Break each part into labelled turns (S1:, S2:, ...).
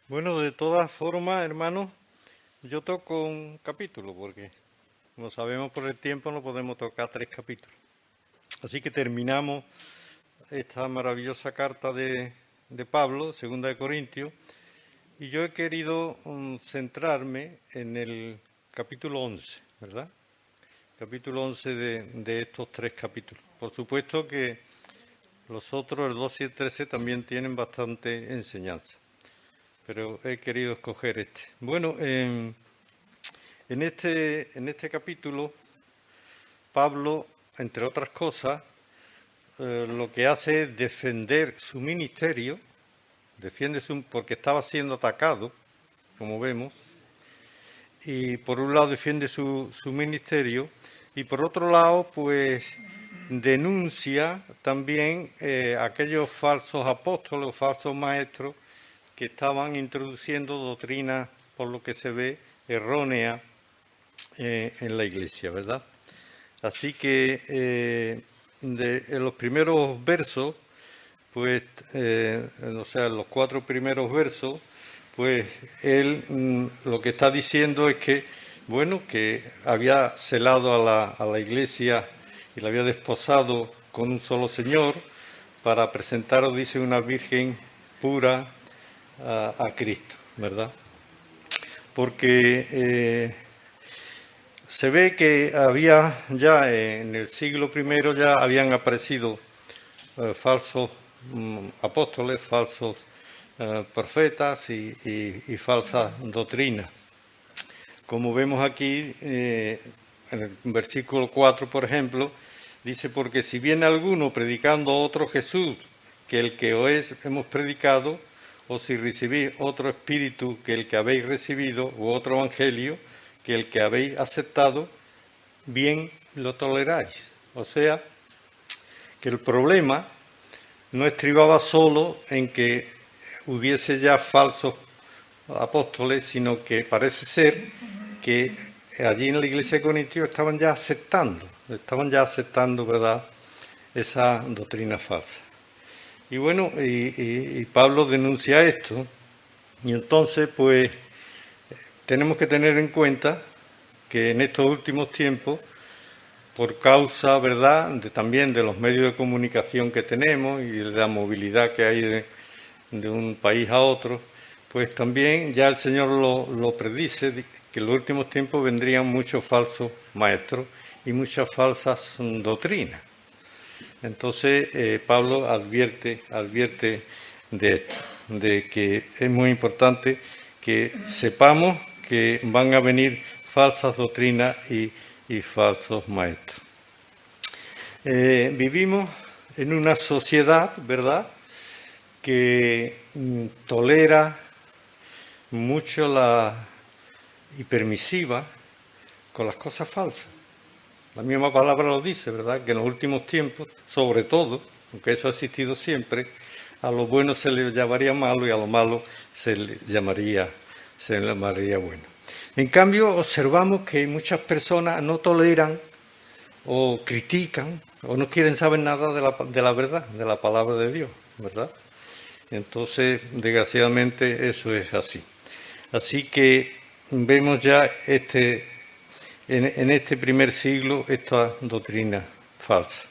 S1: Bueno, de todas formas, hermanos, yo toco un capítulo porque, como sabemos por el tiempo, no podemos tocar 3 capítulos. Así que terminamos esta maravillosa carta de Pablo, 2 Corintios, y yo he querido centrarme en el capítulo 11, ¿verdad? Capítulo 11 de estos 3 capítulos. Por supuesto que los otros, el 12 y el 13, también tienen bastante enseñanza, pero he querido escoger este. Bueno, en este capítulo, Pablo, entre otras cosas, lo que hace es defender su ministerio, porque estaba siendo atacado, como vemos, y por un lado defiende su ministerio, y por otro lado, pues denuncia también aquellos falsos apóstoles o falsos maestros que estaban introduciendo doctrinas, por lo que se ve, erróneas en la Iglesia, ¿verdad? Así que en los primeros versos, pues, o sea, en los 4 primeros versos, pues él lo que está diciendo es que, bueno, que había celado a la Iglesia y la había desposado con un solo Señor para presentaros, dice, una Virgen pura a Cristo, ¿verdad? Porque se ve que había ya en el siglo I ya habían aparecido falsos apóstoles, falsos profetas y falsas doctrinas. Como vemos aquí en el versículo 4, por ejemplo, dice: porque si viene alguno predicando otro Jesús que el que os hemos predicado, o si recibís otro espíritu que el que habéis recibido, u otro evangelio que el que habéis aceptado, bien lo toleráis. O sea, que el problema no estribaba solo en que hubiese ya falsos apóstoles, sino que parece ser que allí en la iglesia de Corintios estaban ya aceptando, ¿verdad?, esa doctrina falsa. Y bueno, y Pablo denuncia esto, y entonces pues tenemos que tener en cuenta que en estos últimos tiempos, por causa, ¿verdad?, también de los medios de comunicación que tenemos y de la movilidad que hay de un país a otro, pues también ya el Señor lo predice, que en los últimos tiempos vendrían muchos falsos maestros y muchas falsas doctrinas. Entonces Pablo advierte de esto, de que es muy importante que sepamos que van a venir falsas doctrinas y falsos maestros. Vivimos en una sociedad, ¿verdad?, que tolera mucho y permisiva con las cosas falsas. La misma palabra lo dice, ¿verdad?, que en los últimos tiempos, sobre todo, aunque eso ha existido siempre, a lo bueno se le llamaría malo y a lo malo se le llamaría bueno. En cambio, observamos que muchas personas no toleran o critican o no quieren saber nada de la verdad, de la palabra de Dios, ¿verdad? Entonces, desgraciadamente, eso es así. Así que vemos ya en este primer siglo esta doctrina falsa.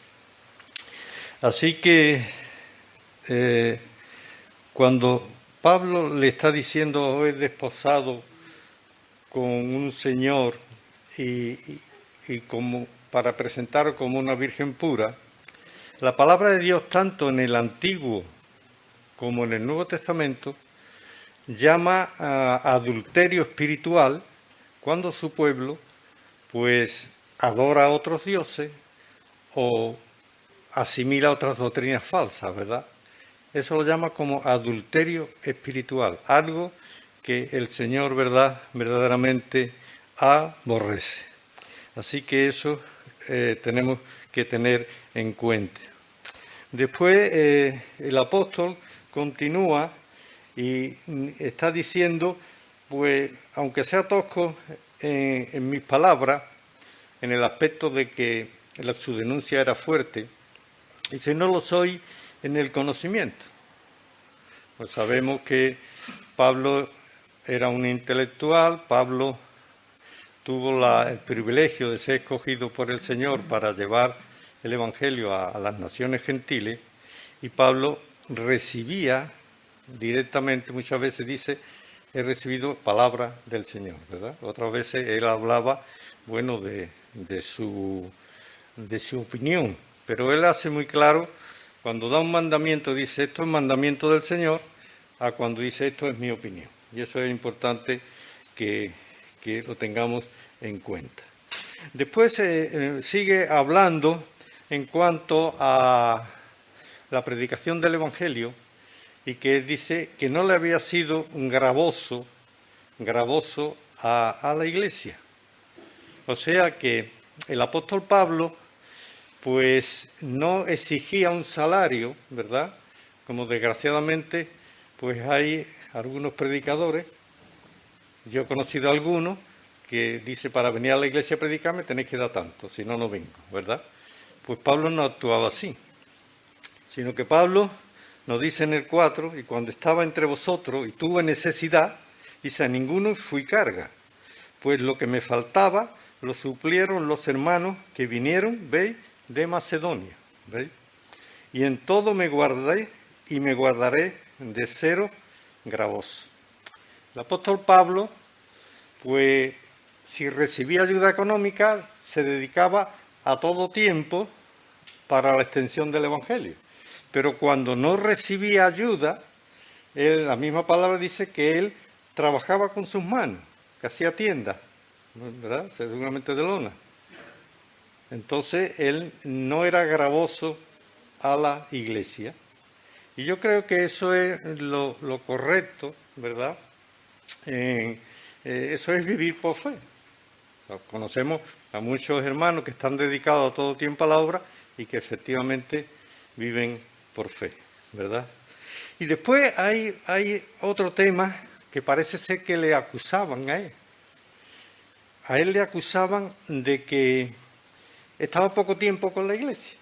S1: Así que cuando Pablo le está diciendo: os he desposado con un Señor y como para presentaros como una virgen pura, la palabra de Dios, tanto en el Antiguo como en el Nuevo Testamento, llama a adulterio espiritual cuando su pueblo pues adora a otros dioses o asimila otras doctrinas falsas, ¿verdad? Eso lo llama como adulterio espiritual, algo que el Señor, ¿verdad?, verdaderamente aborrece. Así que eso tenemos que tener en cuenta. Después el apóstol continúa y está diciendo, pues, aunque sea tosco en mis palabras, en el aspecto de que su denuncia era fuerte, dice: no lo soy en el conocimiento. Pues sabemos que Pablo era un intelectual, Pablo tuvo el privilegio de ser escogido por el Señor para llevar el Evangelio a las naciones gentiles, y Pablo recibía directamente, muchas veces dice, he recibido palabra del Señor, ¿verdad? Otras veces él hablaba, bueno, de su opinión, pero él hace muy claro, cuando da un mandamiento, dice, esto es mandamiento del Señor, a cuando dice, esto es mi opinión. Y eso es importante que lo tengamos en cuenta. Después sigue hablando en cuanto a la predicación del Evangelio, y que dice que no le había sido gravoso a la Iglesia. O sea que el apóstol Pablo pues no exigía un salario, ¿verdad? Como desgraciadamente pues hay algunos predicadores, yo he conocido a algunos que dice, para venir a la iglesia a predicarme tenéis que dar tanto, si no, no vengo, ¿verdad? Pues Pablo no actuaba así, sino que Pablo nos dice en el 4, y cuando estaba entre vosotros y tuve necesidad, dice, a ninguno fui carga, pues lo que me faltaba lo suplieron los hermanos que vinieron, ¿veis?, de Macedonia, ¿veis? Y en todo me guardé y me guardaré de cero gravoso. El apóstol Pablo, pues, si recibía ayuda económica, se dedicaba a todo tiempo para la extensión del Evangelio. Pero cuando no recibía ayuda, la misma palabra dice que él trabajaba con sus manos, que hacía tiendas, ¿verdad? Seguramente de lona. Entonces, él no era gravoso a la iglesia. Y yo creo que eso es lo correcto, ¿verdad? Eso es vivir por fe. Conocemos a muchos hermanos que están dedicados a todo tiempo a la obra y que efectivamente viven por fe, ¿verdad? Y después hay otro tema que parece ser que le acusaban a él. A él le acusaban de que estaba poco tiempo con la iglesia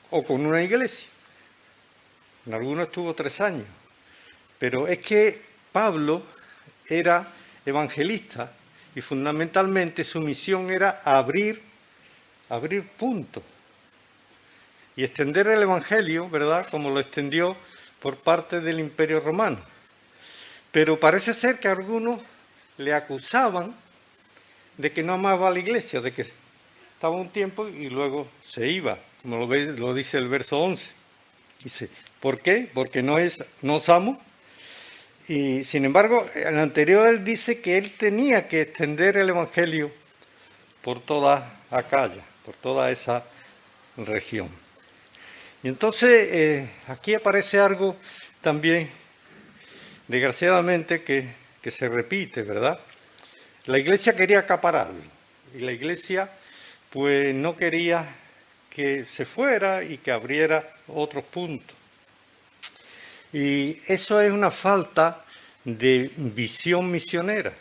S1: o con una iglesia. En algunos estuvo 3 años. Pero es que Pablo era evangelista y fundamentalmente su misión era abrir puntos y extender el Evangelio, ¿verdad?, como lo extendió por parte del Imperio Romano. Pero parece ser que algunos le acusaban de que no amaba a la iglesia, de que estaba un tiempo y luego se iba, como lo dice el verso 11. Dice, ¿por qué? Porque no os amo. Y sin embargo, en el anterior él dice que él tenía que extender el Evangelio por toda Acaya, por toda esa región. Y entonces aquí aparece algo también, desgraciadamente, que se repite, ¿verdad? La iglesia quería acapararlo y la iglesia pues no quería que se fuera y que abriera otros puntos. Y eso es una falta de visión misionera,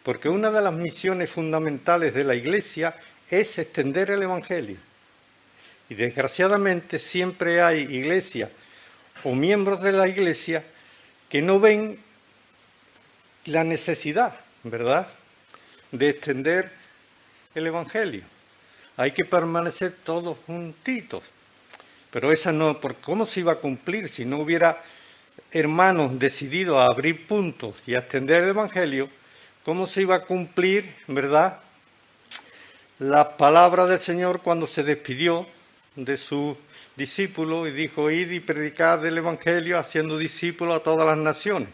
S1: porque una de las misiones fundamentales de la Iglesia es extender el Evangelio. Y desgraciadamente siempre hay iglesias o miembros de la Iglesia que no ven la necesidad, ¿verdad?, de extender el Evangelio. Hay que permanecer todos juntitos. Pero esa no, porque ¿cómo se iba a cumplir si no hubiera hermanos decididos a abrir puntos y a extender el Evangelio? ¿Cómo se iba a cumplir, verdad, la palabra del Señor cuando se despidió de sus discípulos y dijo, id y predicad el Evangelio haciendo discípulos a todas las naciones,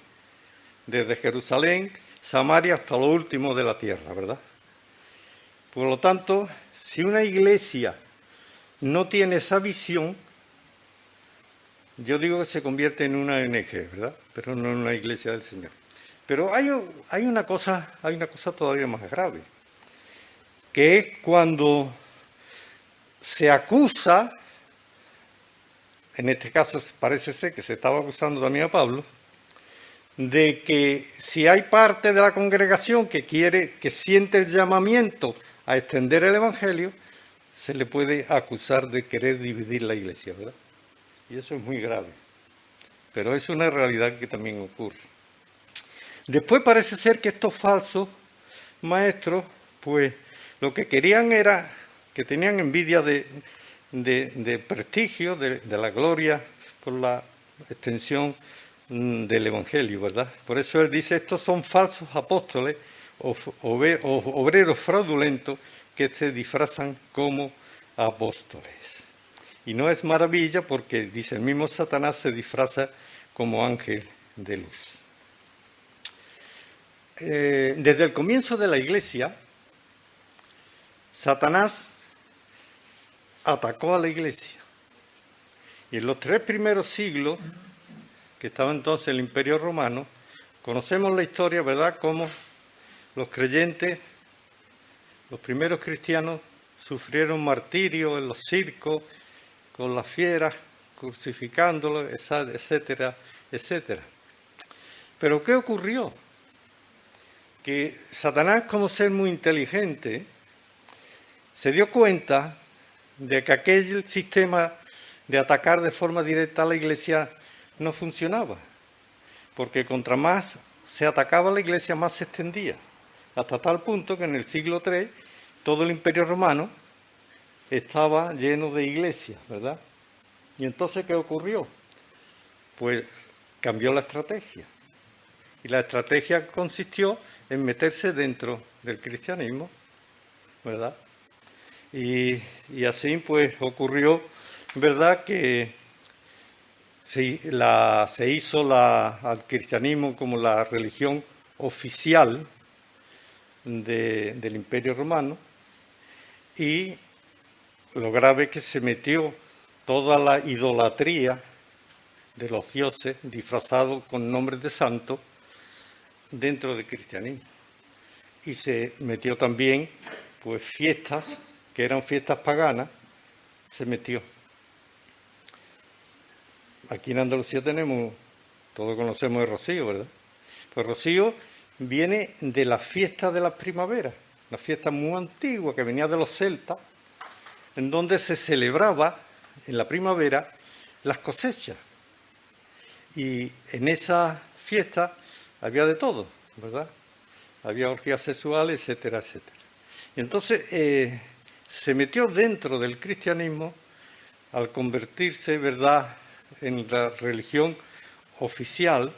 S1: desde Jerusalén, Samaria hasta lo último de la tierra, ¿verdad? Por lo tanto, si una iglesia no tiene esa visión, yo digo que se convierte en una ONG, ¿verdad? Pero no en una iglesia del Señor. Pero hay una cosa todavía más grave, que es cuando se acusa, en este caso parece ser que se estaba acusando también a Pablo, de que si hay parte de la congregación que siente el llamamiento a extender el Evangelio, se le puede acusar de querer dividir la iglesia, ¿verdad? Y eso es muy grave. Pero es una realidad que también ocurre. Después parece ser que estos falsos maestros, pues lo que querían era que tenían envidia de prestigio, de la gloria por la extensión del Evangelio, ¿verdad? Por eso él dice, estos son falsos apóstoles o obreros fraudulentos que se disfrazan como apóstoles. Y no es maravilla porque, dice, el mismo Satanás se disfraza como ángel de luz. Desde el comienzo de la Iglesia, Satanás atacó a la Iglesia. Y en los 3 primeros siglos, que estaba entonces el Imperio Romano, conocemos la historia, ¿verdad?, cómo los creyentes, los primeros cristianos, sufrieron martirio en los circos, con las fieras, crucificándolos, etcétera, etcétera. Pero ¿qué ocurrió? Que Satanás, como ser muy inteligente, se dio cuenta de que aquel sistema de atacar de forma directa a la Iglesia no funcionaba, porque contra más se atacaba a la Iglesia, más se extendía, hasta tal punto que en el siglo III todo el Imperio Romano estaba lleno de iglesias, ¿verdad? Y entonces, ¿qué ocurrió? Pues cambió la estrategia. Y la estrategia consistió en meterse dentro del cristianismo, ¿verdad? Y así pues ocurrió, ¿verdad?, que se hizo al cristianismo como la religión oficial del Imperio Romano, y lo grave es que se metió toda la idolatría de los dioses disfrazados con nombres de santos dentro del cristianismo. Y se metió también pues fiestas, que eran fiestas paganas, se metió. Aquí en Andalucía todos conocemos el Rocío, ¿verdad? Pues Rocío viene de la fiesta de las primaveras, una fiesta muy antigua que venía de los celtas, en donde se celebraba en la primavera las cosechas. Y en esa fiesta había de todo, ¿verdad? Había orgías sexuales, etcétera, etcétera. Y entonces se metió dentro del cristianismo al convertirse, ¿verdad?, en la religión oficial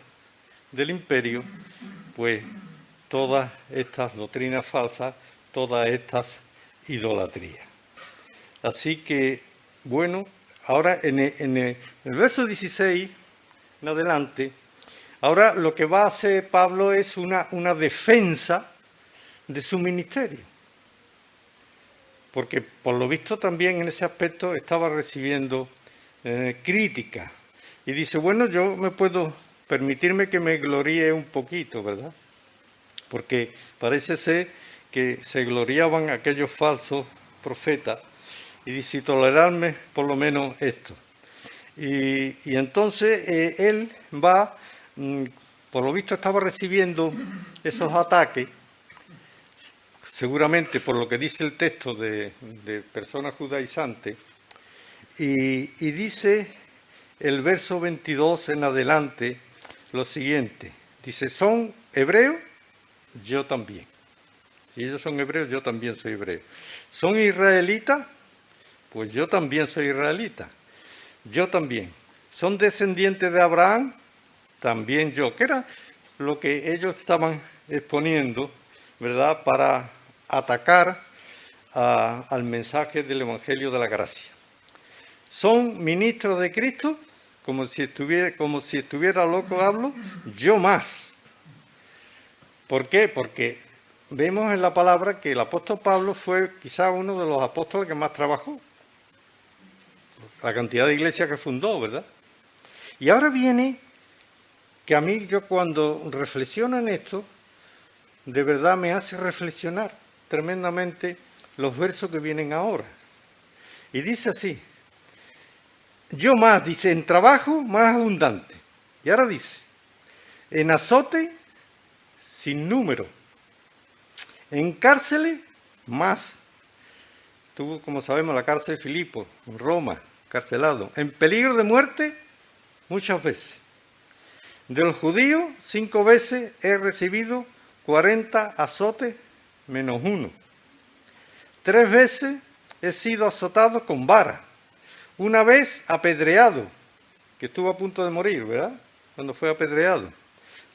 S1: del imperio, pues todas estas doctrinas falsas, todas estas idolatrías. Así que, bueno, ahora en el verso 16 en adelante, ahora lo que va a hacer Pablo es una defensa de su ministerio. Porque por lo visto también en ese aspecto estaba recibiendo crítica. Y dice, bueno, yo me puedo permitirme que me gloríe un poquito, ¿verdad? Porque parece ser que se gloriaban aquellos falsos profetas. Y dice, tolerarme por lo menos esto. Y entonces él va, por lo visto estaba recibiendo esos ataques, seguramente por lo que dice el texto de personas judaizantes, y dice el verso 22 en adelante lo siguiente, dice, ¿son hebreos? Yo también. Si ellos son hebreos, yo también soy hebreo. ¿Son israelitas? Pues yo también soy israelita. Yo también. ¿Son descendientes de Abraham? También yo. Que era lo que ellos estaban exponiendo, ¿verdad?, para atacar al mensaje del Evangelio de la Gracia. ¿Son ministros de Cristo? Como si estuviera loco hablo. Yo más. ¿Por qué? Porque vemos en la palabra que el apóstol Pablo fue quizá uno de los apóstoles que más trabajó. La cantidad de iglesias que fundó, ¿verdad? Y ahora viene que a mí, yo cuando reflexiono en esto, de verdad me hace reflexionar tremendamente los versos que vienen ahora. Y dice así, yo más, dice, en trabajo más abundante. Y ahora dice, en azote sin número, en cárceles más. Tuvo, como sabemos, la cárcel de Filipo, en Roma, carcelado. En peligro de muerte, muchas veces. Del judío 5 veces he recibido 40 azotes menos 1. 3 veces he sido azotado con vara. 1 vez apedreado, que estuvo a punto de morir, ¿verdad? Cuando fue apedreado.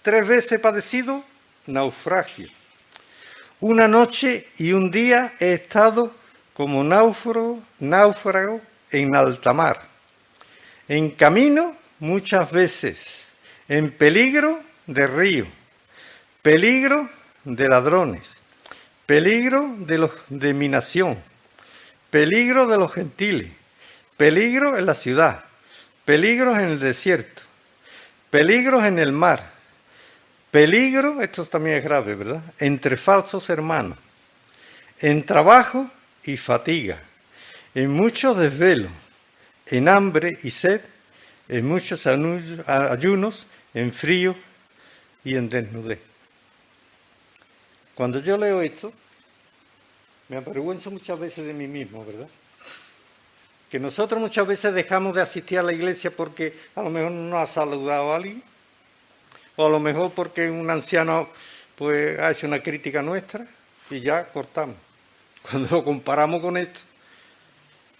S1: 3 veces he padecido naufragio. 1 noche y 1 día he estado como náufrago en alta mar. En camino muchas veces, en peligro de río, peligro de ladrones, peligro de mi nación, peligro de los gentiles, peligro en la ciudad, peligros en el desierto, peligros en el mar, peligro, esto también es grave, ¿verdad?, entre falsos hermanos, en trabajo y fatiga, en muchos desvelos, en hambre y sed, en muchos ayunos, en frío y en desnudez. Cuando yo leo esto, me avergüenzo muchas veces de mí mismo, ¿verdad? Que nosotros muchas veces dejamos de asistir a la iglesia porque a lo mejor no nos ha saludado a alguien, o a lo mejor porque un anciano pues ha hecho una crítica nuestra y ya cortamos. Cuando lo comparamos con esto,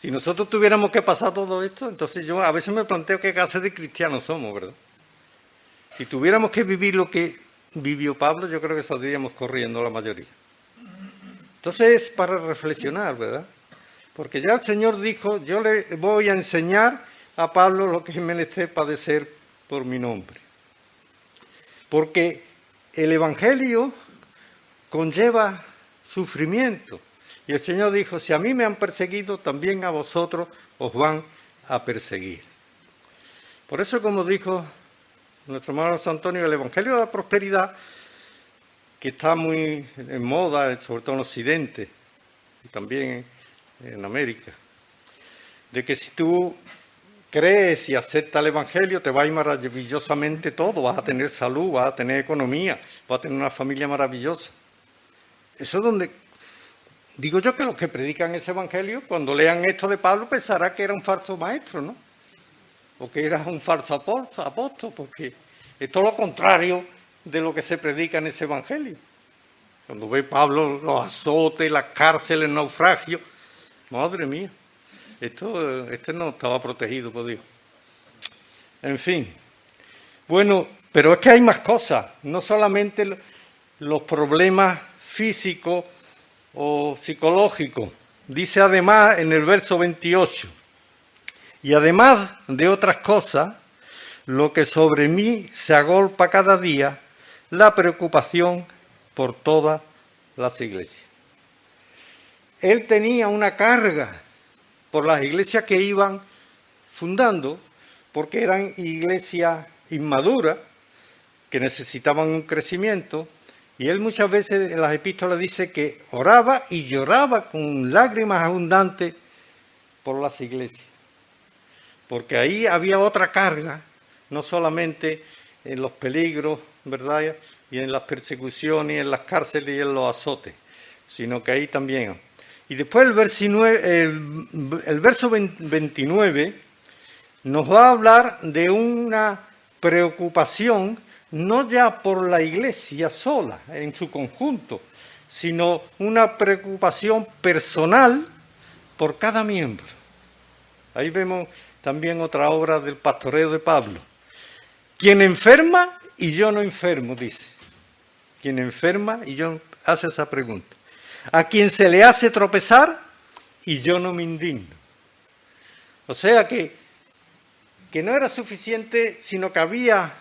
S1: si nosotros tuviéramos que pasar todo esto, entonces yo a veces me planteo qué clase de cristianos somos, ¿verdad? Si tuviéramos que vivir lo que vivió Pablo, yo creo que saldríamos corriendo la mayoría. Entonces es para reflexionar, ¿verdad? Porque ya el Señor dijo, yo le voy a enseñar a Pablo lo que es menester padecer por mi nombre. Porque el Evangelio conlleva sufrimiento. Y el Señor dijo, si a mí me han perseguido, también a vosotros os van a perseguir. Por eso, como dijo nuestro hermano San Antonio, el Evangelio de la prosperidad, que está muy en moda, sobre todo en Occidente, y también en América, de que si tú crees y aceptas el Evangelio, te va a ir maravillosamente todo, vas a tener salud, vas a tener economía, vas a tener una familia maravillosa. Eso es donde, digo yo que los que predican ese Evangelio, cuando lean esto de Pablo, pensarán que era un falso maestro, ¿no? O que era un falso apóstol, porque es todo lo contrario de lo que se predica en ese Evangelio. Cuando ve Pablo los azotes, las cárceles, el naufragio, madre mía, este no estaba protegido por Dios. En fin, bueno, pero es que hay más cosas, no solamente los problemas físicos o psicológicos. Dice además en el verso 28, y además de otras cosas, lo que sobre mí se agolpa cada día, la preocupación por todas las iglesias. Él tenía una carga por las iglesias que iban fundando, porque eran iglesias inmaduras, que necesitaban un crecimiento, y él muchas veces en las epístolas dice que oraba y lloraba con lágrimas abundantes por las iglesias, porque ahí había otra carga, no solamente en los peligros, ¿verdad?, y en las persecuciones, y en las cárceles y en los azotes, sino que ahí también. Y después el verso 29 nos va a hablar de una preocupación no ya por la iglesia sola, en su conjunto, sino una preocupación personal por cada miembro. Ahí vemos también otra obra del pastoreo de Pablo. Quien enferma y yo no enfermo, dice. Quien enferma y yo, hace esa pregunta. A quien se le hace tropezar y yo no me indigno. O sea que no era suficiente, sino que había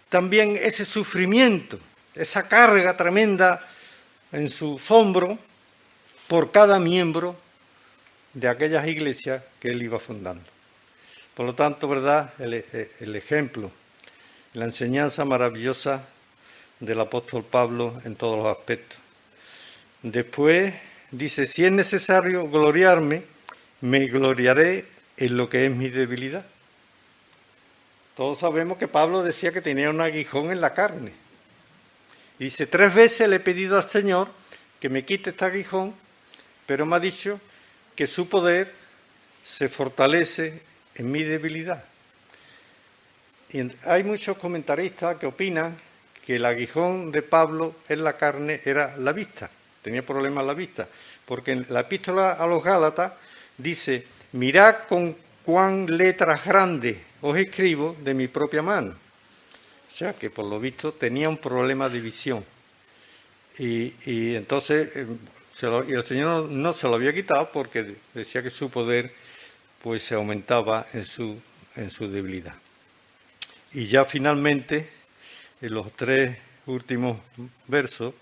S1: también ese sufrimiento, esa carga tremenda en sus hombros por cada miembro de aquellas iglesias que él iba fundando. Por lo tanto, ¿verdad?, el ejemplo, la enseñanza maravillosa del apóstol Pablo en todos los aspectos. Después dice, si es necesario gloriarme, me gloriaré en lo que es mi debilidad. Todos sabemos que Pablo decía que tenía un aguijón en la carne. Dice, 3 veces le he pedido al Señor que me quite este aguijón, pero me ha dicho que su poder se fortalece en mi debilidad. hay muchos comentaristas que opinan que el aguijón de Pablo en la carne era la vista, tenía problemas la vista, porque en la epístola a los Gálatas dice: mirad con cuán letras grandes os escribo de mi propia mano. O sea que por lo visto tenía un problema de visión. Y entonces y el Señor no se lo había quitado porque decía que su poder pues se aumentaba en su debilidad. Y ya finalmente, en los 3 últimos versos,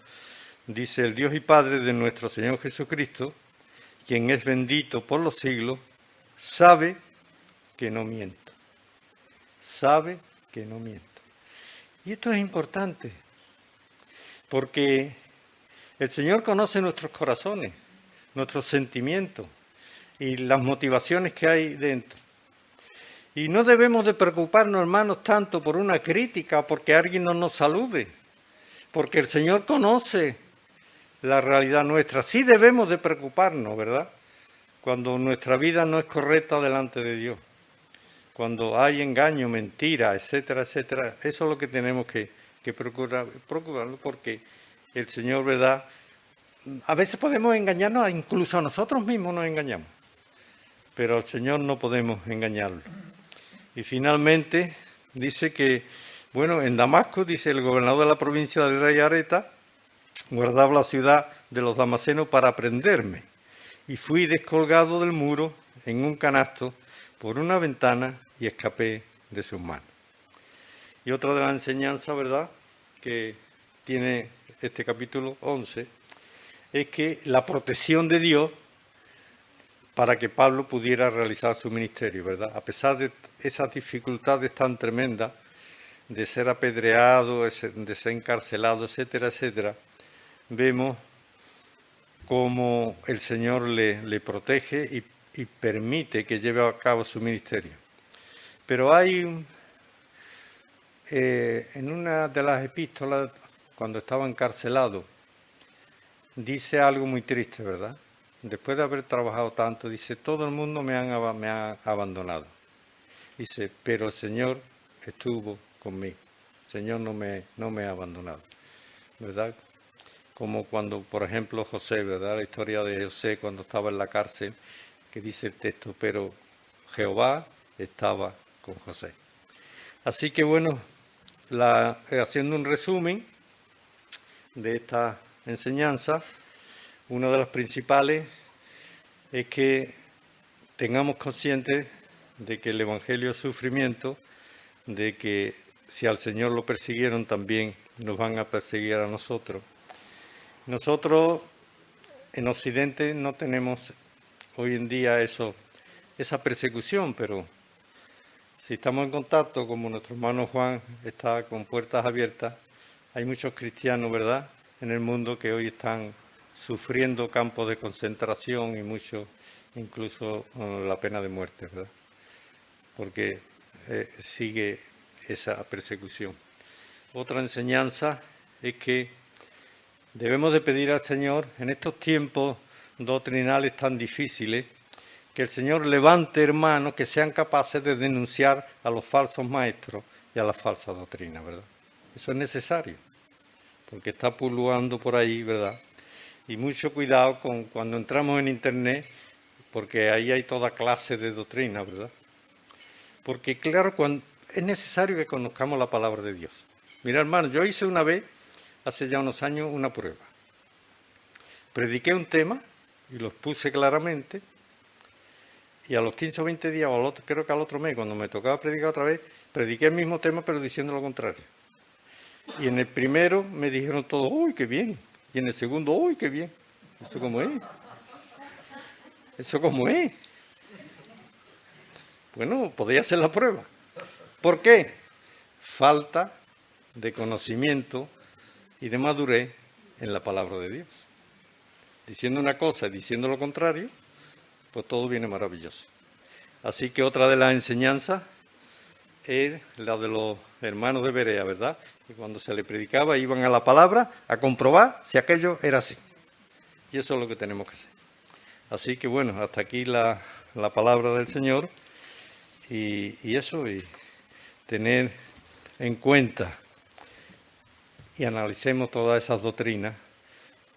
S1: dice: el Dios y Padre de nuestro Señor Jesucristo, quien es bendito por los siglos, sabe que no miento. Sabe que no miento. Y esto es importante, porque el Señor conoce nuestros corazones, nuestros sentimientos y las motivaciones que hay dentro. Y no debemos de preocuparnos, hermanos, tanto por una crítica o porque alguien no nos salude, porque el Señor conoce la realidad nuestra. Sí debemos de preocuparnos, ¿verdad? Cuando nuestra vida no es correcta delante de Dios, cuando hay engaño, mentira, etcétera, etcétera. Eso es lo que tenemos que procurarlo, porque el Señor, ¿verdad? A veces podemos engañarnos, incluso a nosotros mismos nos engañamos, pero al Señor no podemos engañarlo. Y finalmente dice que, bueno, en Damasco, dice, el gobernador de la provincia del rey Areta guardaba la ciudad de los damasenos para prenderme, y fui descolgado del muro en un canasto por una ventana y escapé de sus manos. Y otra de las enseñanzas, ¿verdad?, que tiene este capítulo 11, es que la protección de Dios para que Pablo pudiera realizar su ministerio, ¿verdad? A pesar de esas dificultades tan tremendas, de ser apedreado, de ser encarcelado, etcétera, etcétera, vemos cómo el Señor le protege y permite que lleve a cabo su ministerio. Pero hay, en una de las epístolas, cuando estaba encarcelado, dice algo muy triste, ¿verdad? Después de haber trabajado tanto, dice: todo el mundo me ha abandonado. Dice: pero el Señor estuvo conmigo. El Señor no me ha abandonado, ¿verdad? Como cuando, por ejemplo, José, ¿verdad? La historia de José cuando estaba en la cárcel, que dice el texto: pero Jehová estaba con José. Así que bueno, haciendo un resumen de esta enseñanza, una de las principales es que tengamos consciente de que el Evangelio es sufrimiento, de que si al Señor lo persiguieron, también nos van a perseguir a nosotros. Nosotros en Occidente no tenemos hoy en día esa persecución, pero si estamos en contacto, como nuestro hermano Juan está con puertas abiertas, hay muchos cristianos, ¿verdad?, en el mundo que hoy están sufriendo campos de concentración y muchos incluso la pena de muerte, ¿verdad? Porque sigue esa persecución. Otra enseñanza es que debemos de pedir al Señor en estos tiempos doctrinales tan difíciles que el Señor levante hermanos que sean capaces de denunciar a los falsos maestros y a las falsas doctrinas, ¿verdad? Eso es necesario, porque está pululando por ahí, ¿verdad? Y mucho cuidado cuando entramos en Internet, porque ahí hay toda clase de doctrina, ¿verdad? Porque claro, es necesario que conozcamos la palabra de Dios. Mira, hermano, yo hice una vez, hace ya unos años, una prueba. Prediqué un tema y lo puse claramente, y a los 15 o 20 días, creo que al otro mes, cuando me tocaba predicar otra vez, prediqué el mismo tema, pero diciendo lo contrario. Y en el primero me dijeron todos: ¡uy, qué bien! Y en el segundo: ¡uy, qué bien! ¿Eso cómo es? ¿Eso cómo es? Bueno, podría hacer la prueba. ¿Por qué? Falta de conocimiento y de madurez en la palabra de Dios. Diciendo una cosa y diciendo lo contrario, pues todo viene maravilloso. Así que otra de las enseñanzas es la de los hermanos de Berea, ¿verdad? Que cuando se le predicaba iban a la palabra a comprobar si aquello era así. Y eso es lo que tenemos que hacer. Así que bueno, hasta aquí la palabra del Señor y eso. Y tener en cuenta y analicemos todas esas doctrinas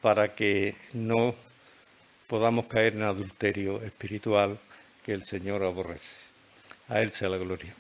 S1: para que no podamos caer en adulterio espiritual que el Señor aborrece. A Él sea la gloria.